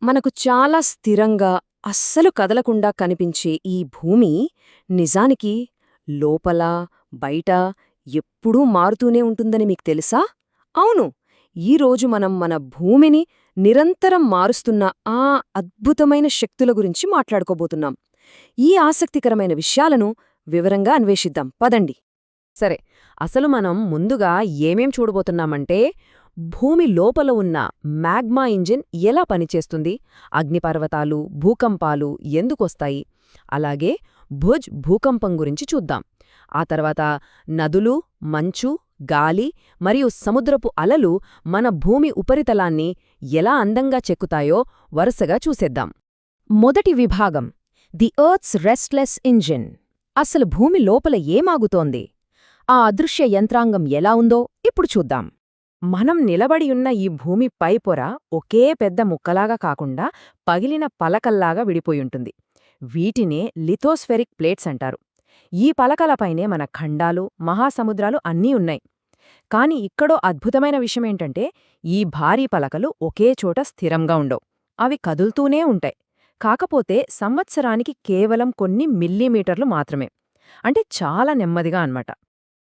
మనకు చాలా స్థిరంగా, అస్సలు కదలకుండా కనిపించే ఈ భూమి నిజానికి లోపల, బయట ఎప్పుడూ మారుతూనే ఉంటుందని మీకు తెలుసా? అవును, ఈరోజు మనం మన భూమిని నిరంతరం మారుస్తున్న ఆ అద్భుతమైన శక్తుల గురించి మాట్లాడుకోబోతున్నాం. ఈ ఆసక్తికరమైన విషయాలను వివరంగా అన్వేషిద్దాం పదండి. సరే, అసలు మనం ముందుగా ఏమేం చూడబోతున్నామంటే, భూమి లోపల ఉన్న మ్యాగ్మా ఇంజిన్ ఎలా పనిచేస్తుంది, అగ్నిపర్వతాలు, భూకంపాలు ఎందుకొస్తాయి, అలాగే భుజ్ భూకంపం గురించి చూద్దాం. ఆ తర్వాత నదులు, మంచు, గాలి మరియు సముద్రపు అలలు మన భూమి ఉపరితలాన్ని ఎలా అందంగా చెక్కుతాయో వరుసగా చూసేద్దాం. మొదటి విభాగం, ది ఎర్త్స్ రెస్ట్లెస్ ఇంజిన్. అసలు భూమి లోపల ఏమాగుతోంది, ఆ అదృశ్య యంత్రాంగం ఎలా ఉందో ఇప్పుడు చూద్దాం. మనం నిలబడియున్న ఈ భూమి పైపొర ఒకే పెద్ద ముక్కలాగా కాకుండా పగిలిన పలకల్లాగా విడిపోయుంటుంది. వీటినే లిథోస్ఫెరిక్ ప్లేట్స్ అంటారు. ఈ పలకలపైనే మన ఖండాలు, మహాసముద్రాలు అన్నీ ఉన్నాయి. కాని ఇక్కడో అద్భుతమైన విషయమేంటంటే, ఈ భారీ పలకలు ఒకే చోట స్థిరంగా ఉండవు. అవి కదులుతూనే ఉంటాయి. కాకపోతే సంవత్సరానికి కేవలం కొన్ని మిల్లీమీటర్లు మాత్రమే. అంటే చాలా నెమ్మదిగా అన్నమాట.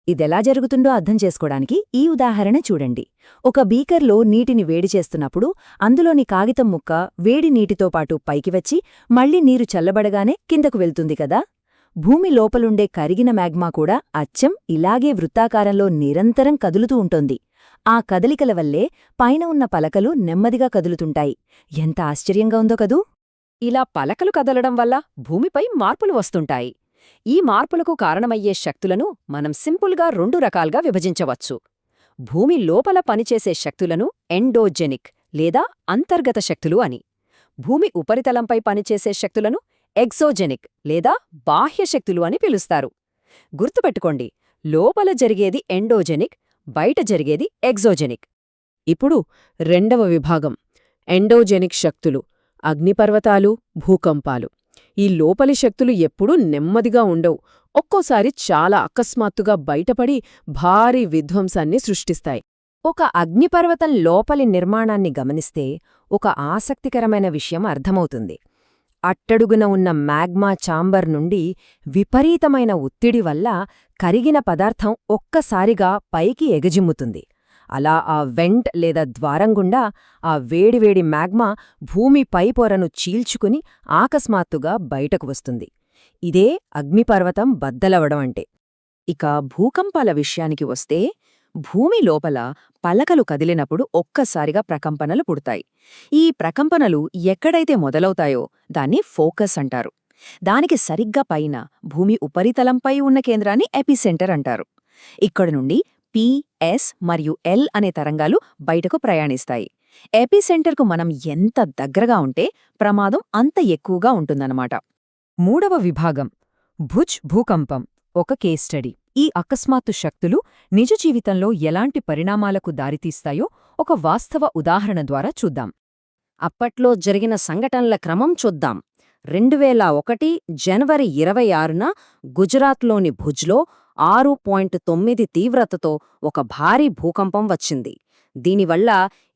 ఇదెలా జరుగుతుందో అర్థం చేసుకోవడానికి ఈ ఉదాహరణ చూడండి. ఒక బీకర్లో నీటిని వేడి చేస్తున్నప్పుడు అందులోని కాగితం ముక్క వేడి నీటితో పాటు పైకి వచ్చి మళ్లీ నీరు చల్లబడగానే కిందకు వెళ్తుంది కదా. భూమి లోపలుండే కరిగిన మ్యాగ్మా కూడా అచ్చం ఇలాగే వృత్తాకారంలో నిరంతరం కదులుతూ ఉంటుంది. ఆ కదలికల వల్లే పైన ఉన్న పలకలు నెమ్మదిగా కదులుతుంటాయి. ఎంత ఆశ్చర్యంగా ఉందో కదూ. ఇలా పలకలు కదలడం వల్ల భూమిపై మార్పులు వస్తుంటాయి. ఈ మార్పులకు కారణమయ్యే శక్తులను మనం సింపుల్గా 2 రకాలుగా విభజించవచ్చు. భూమి లోపల పనిచేసే శక్తులను ఎండోజెనిక్ లేదా అంతర్గత శక్తులు అని, భూమి ఉపరితలంపై పనిచేసే శక్తులను ఎగ్జోజెనిక్ లేదా బాహ్య శక్తులు అని పిలుస్తారు. గుర్తుపెట్టుకోండి, లోపల జరిగేది ఎండోజెనిక్, బయట జరిగేది ఎగ్జోజెనిక్. ఇప్పుడు రెండవ విభాగం, ఎండోజెనిక్ శక్తులు, అగ్నిపర్వతాలు, భూకంపాలు. ఈ లోపలి శక్తులు ఎప్పుడూ నెమ్మదిగా ఉండవు. ఒక్కోసారి చాలా అకస్మాత్తుగా బయటపడి భారీ విధ్వంసాన్ని సృష్టిస్తాయి. ఒక అగ్నిపర్వతం లోపలి నిర్మాణాన్ని గమనిస్తే ఒక ఆసక్తికరమైన విషయం అర్థమవుతుంది. అట్టడుగున ఉన్న మ్యాగ్మా ఛాంబర్ నుండి విపరీతమైన ఒత్తిడి వల్ల కరిగిన పదార్థం ఒక్కసారిగా పైకి ఎగజిమ్ముతుంది. అలా ఆ వెంట్ లేదా ద్వారంగుండా ఆ వేడివేడి మ్యాగ్మా భూమి పైపొరను చీల్చుకుని ఆకస్మాత్తుగా బయటకు వస్తుంది. ఇదే అగ్నిపర్వతం బద్దలవడం అంటే. ఇక భూకంపాల విషయానికి వస్తే, భూమి లోపల పలకలు కదిలినప్పుడు ఒక్కసారిగా ప్రకంపనలు పుడతాయి. ఈ ప్రకంపనలు ఎక్కడైతే మొదలవుతాయో దాన్ని ఫోకస్ అంటారు. దానికి సరిగ్గా పైన భూమి ఉపరితలంపై ఉన్న కేంద్రాన్ని ఎపిసెంటర్ అంటారు. ఇక్కడి నుండి పి, ఎస్ మరియు ఎల్ అనే తరంగాలు బయటకు ప్రయాణిస్తాయి. ఎపిసెంటర్కు మనం ఎంత దగ్గరగా ఉంటే ప్రమాదం అంత ఎక్కువగా ఉంటుందన్నమాట. మూడవ విభాగం, భుజ్ భూకంపం, ఒక కేస్ స్టడీ. ఈ అకస్మాత్తు శక్తులు నిజ జీవితంలో ఎలాంటి పరిణామాలకు దారితీస్తాయో ఒక వాస్తవ ఉదాహరణ ద్వారా చూద్దాం. అప్పట్లో జరిగిన సంఘటనల క్రమం చూద్దాం. 2001 జనవరి 26న గుజరాత్లోని భుజ్లో 6.9 తీవ్రతతో ఒక భారీ భూకంపం వచ్చింది. దీనివల్ల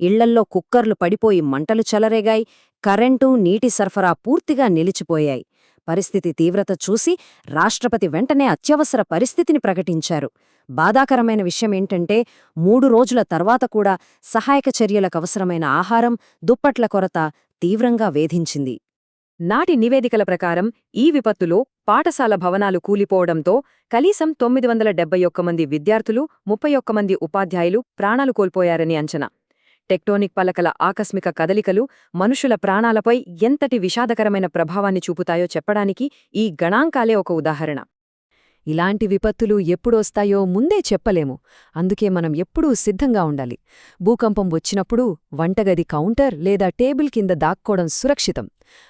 ఇళ్లల్లో కుక్కర్లు పడిపోయి మంటలు చెలరేగాయి. కరెంటు, నీటి సరఫరా పూర్తిగా నిలిచిపోయాయి. పరిస్థితి తీవ్రత చూసి రాష్ట్రపతి వెంటనే అత్యవసర పరిస్థితిని ప్రకటించారు. బాధాకరమైన విషయమేంటంటే, 3 రోజుల తర్వాత కూడా సహాయక చర్యలకవసరమైన ఆహారం, దుప్పట్ల కొరత తీవ్రంగా వేధించింది. నాటి నివేదికల ప్రకారం ఈ విపత్తులో పాఠశాల భవనాలు కూలిపోవడంతో కనీసం 971 మంది విద్యార్థులు, 31 మంది ఉపాధ్యాయులు ప్రాణాలు కోల్పోయారని అంచనా. టెక్టోనిక్ పలకల ఆకస్మిక కదలికలు మనుషుల ప్రాణాలపై ఎంతటి విషాదకరమైన ప్రభావాన్ని చూపుతాయో చెప్పడానికి ఈ గణాంకాలే ఒక ఉదాహరణ. ఇలాంటి విపత్తులు ఎప్పుడొస్తాయో ముందే చెప్పలేము. అందుకే మనం ఎప్పుడూ సిద్ధంగా ఉండాలి. భూకంపం వచ్చినప్పుడు వంటగది కౌంటర్ లేదా టేబుల్ కింద దాక్కోవడం సురక్షితం.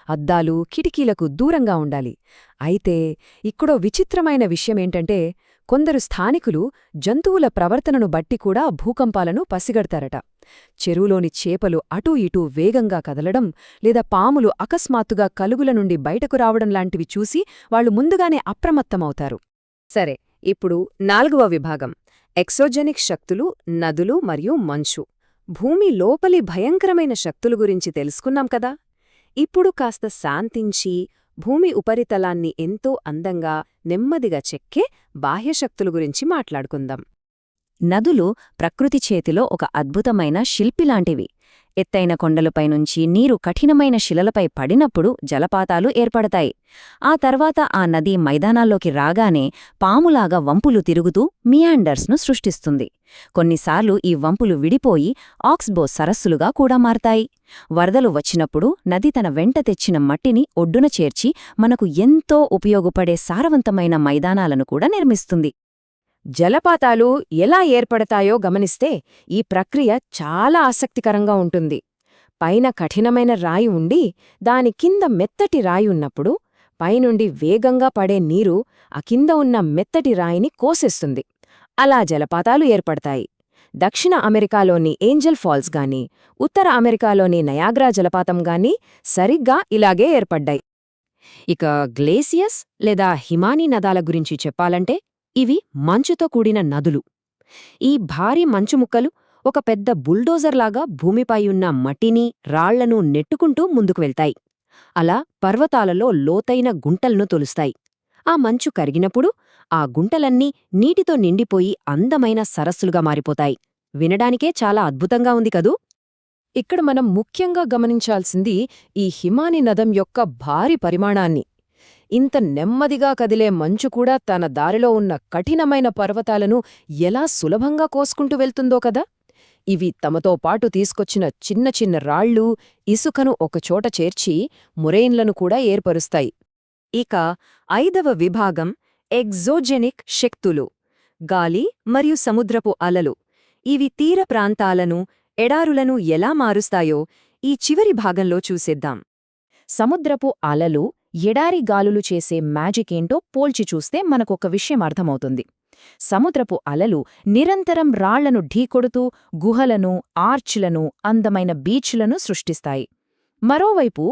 అద్దాలు, కిటికీలకు దూరంగా ఉండాలి. అయితే ఇక్కడో విచిత్రమైన విషయమేంటంటే, కొందరు స్థానికులు జంతువుల ప్రవర్తనను బట్టి కూడా భూకంపాలను పసిగడతారట. చెరువులోని చేపలు అటూ ఇటూ వేగంగా కదలడం, లేదా పాములు అకస్మాత్తుగా కలుగుల నుండి బయటకు రావడం లాంటివి చూసి వాళ్లు ముందుగానే అప్రమత్తమవుతారు. సరే, ఇప్పుడు 4వ విభాగం, ఎక్సోజెనిక్ శక్తులు, నదులు మరియు మంచు. భూమి లోపలి భయంకరమైన శక్తుల గురించి తెలుసుకున్నాం కదా. ఇప్పుడు కాస్త శాంతించి భూమి ఉపరితలాన్ని ఎంతో అందంగా నెమ్మదిగా చెక్కే బాహ్యశక్తుల గురించి మాట్లాడుకుందాం. నదులు ప్రకృతి చేతిలో ఒక అద్భుతమైన శిల్పిలాంటివి. ఎత్తైన కొండలపైనుంచి నీరు కఠినమైన శిలలపై పడినప్పుడు జలపాతాలు ఏర్పడతాయి. ఆ తర్వాత ఆ నది మైదానాల్లోకి రాగానే పాములాగా వంపులు తిరుగుతూ మియాండర్స్ను సృష్టిస్తుంది. కొన్నిసార్లు ఈ వంపులు విడిపోయి ఆక్స్బో సరస్సులుగా కూడా మారతాయి. వరదలు వచ్చినప్పుడు నది తన వెంట తెచ్చిన మట్టిని ఒడ్డున చేర్చి మనకు ఎంతో ఉపయోగపడే సారవంతమైన మైదానాలను కూడా నిర్మిస్తుంది. జలపాతాలు ఎలా ఏర్పడతాయో గమనిస్తే ఈ ప్రక్రియ చాలా ఆసక్తికరంగా ఉంటుంది. పైన కఠినమైన రాయి ఉండి దాని కింద మెత్తటి రాయి ఉన్నప్పుడు పైనుండి వేగంగా పడే నీరు ఆ కింద ఉన్న మెత్తటి రాయిని కోసేస్తుంది. అలా జలపాతాలు ఏర్పడతాయి. దక్షిణ అమెరికాలోని ఏంజల్ ఫాల్స్ గాని ఉత్తర అమెరికాలోని నయాగ్రా జలపాతం గాని సరిగ్గా ఇలాగే ఏర్పడ్డాయి. ఇక గ్లేసియస్ లేదా హిమానీ నదాల గురించి చెప్పాలంటే ఇవి మంచుతో కూడిన నదులు. ఈ భారీ మంచుముక్కలు ఒక పెద్ద బుల్డోజర్లాగా భూమిపై ఉన్న మట్టిని రాళ్లను నెట్టుకుంటూ ముందుకు వెళ్తాయి. అలా పర్వతాలలో లోతైన గుంటలను తొలుస్తాయి. ఆ మంచు కరిగినప్పుడు ఆ గుంటలన్నీ నీటితో నిండిపోయి అందమైన సరస్సులుగా మారిపోతాయి. వినడానికే చాలా అద్భుతంగా ఉంది కదూ. ఇక్కడ మనం ముఖ్యంగా గమనించాల్సింది ఈ హిమానీ నదం యొక్క భారీ పరిమాణాన్ని. ఇంత నెమ్మదిగా కదిలే మంచు కూడా తన దారిలో ఉన్న కఠినమైన పర్వతాలను ఎలా సులభంగా కోసుకుంటూ వెళ్తుందో కదా. ఇవి తమతో పాటు తీసుకొచ్చిన చిన్న చిన్న రాళ్ళు, ఇసుకను ఒకచోట చేర్చి మొరెయిన్లను కూడా ఏర్పరుస్తాయి. ఇక 5వ విభాగం ఎగ్జోజెనిక్ శక్తులు. గాలి మరియు సముద్రపు అలలు. ఇవి తీర ప్రాంతాలను, ఎడారులను ఎలా మారుస్తాయో ఈ చివరి భాగంలో చూసేద్దాం. సముద్రపు అలలు, ఎడారి గాలులు చేసే మ్యాజికేంటో పోల్చి చూస్తే మనకొక విషయం అర్థమవుతుంది. సముద్రపు అలలు నిరంతరం రాళ్లను ఢీకొడుతూ గుహలను, ఆర్చ్లను, అందమైన బీచ్లను సృష్టిస్తాయి. మరోవైపు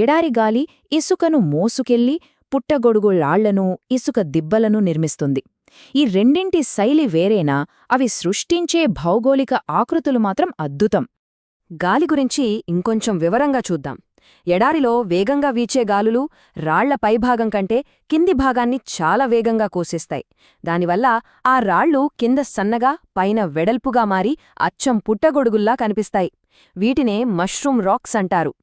ఎడారిగాలి ఇసుకను మోసుకెళ్లి పుట్టగొడుగు రాళ్లను, ఇసుక దిబ్బలను నిర్మిస్తుంది. ఈ రెండింటి శైలి వేరేనా, అవి సృష్టించే భౌగోళిక ఆకృతులు మాత్రం అద్భుతం. గాలి గురించి ఇంకొంచెం వివరంగా చూద్దాం. ఎడారిలో వేగంగా వీచే గాలులు రాళ్ల పైభాగం కంటే కింది భాగాన్ని చాలా వేగంగా కోసేస్తాయి. దానివల్ల ఆ రాళ్లు కింద సన్నగా, పైన వెడల్పుగా మారి అచ్చం పుట్టగొడుగుల్లా కనిపిస్తాయి. వీటినే మష్రూమ్ రాక్స్ అంటారు.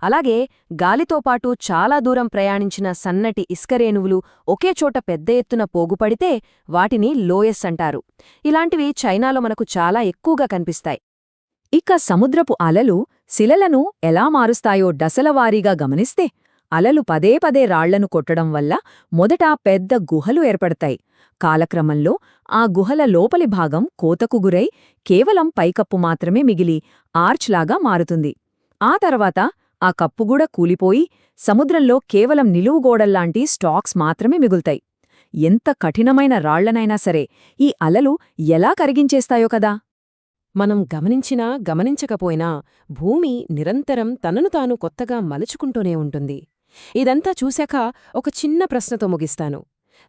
అలాగే గాలితో పాటు చాలా దూరం ప్రయాణించిన సన్నటి ఇసుకరేణువులు ఒకేచోట పెద్ద ఎత్తున పోగుపడితే వాటిని లోయస్ అంటారు. ఇలాంటివి చైనాలో మనకు చాలా ఎక్కువగా కనిపిస్తాయి. ఇక సముద్రపు అలలు శిలలను ఎలా మారుస్తాయో దశలవారీగా గమనిస్తే అలలు పదే పదే రాళ్లను కొట్టడం వల్ల మొదట పెద్ద గుహలు ఏర్పడతాయి. కాలక్రమంలో ఆ గుహల లోపలి భాగం కోతకు గురై కేవలం పైకప్పు మాత్రమే మిగిలి ఆర్చ్లాగా మారుతుంది. ఆ తర్వాత ఆ కప్పుగూడ కూలిపోయి సముద్రంలో కేవలం నిలువుగోడల్లాంటి స్టాక్స్ మాత్రమే మిగులుతాయి. ఎంత కఠినమైన రాళ్లనైనా సరే ఈ అలలు ఎలా కరిగించేస్తాయో కదా. మనం గమనించినా గమనించకపోయినా భూమి నిరంతరం తనను తాను కొత్తగా మలుచుకుంటూనే ఉంటుంది. ఇదంతా చూశాక ఒక చిన్న ప్రశ్నతో ముగిస్తాను.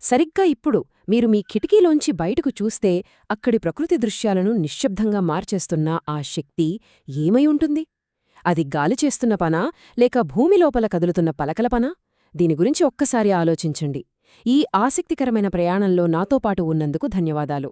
సరిగ్గా ఇప్పుడు మీరు మీ కిటికీలోంచి బయటకు చూస్తే అక్కడి ప్రకృతి దృశ్యాలను నిశ్శబ్దంగా మార్చేస్తున్న ఆ శక్తి ఏమై ఉంటుంది? అది గాలి చేస్తున్న పనా, లేక భూమి లోపల కదులుతున్న పలకల పనా? దీని గురించి ఒక్కసారి ఆలోచించండి. ఈ ఆసక్తికరమైన ప్రయాణంలో నాతో పాటు ఉన్నందుకు ధన్యవాదాలు.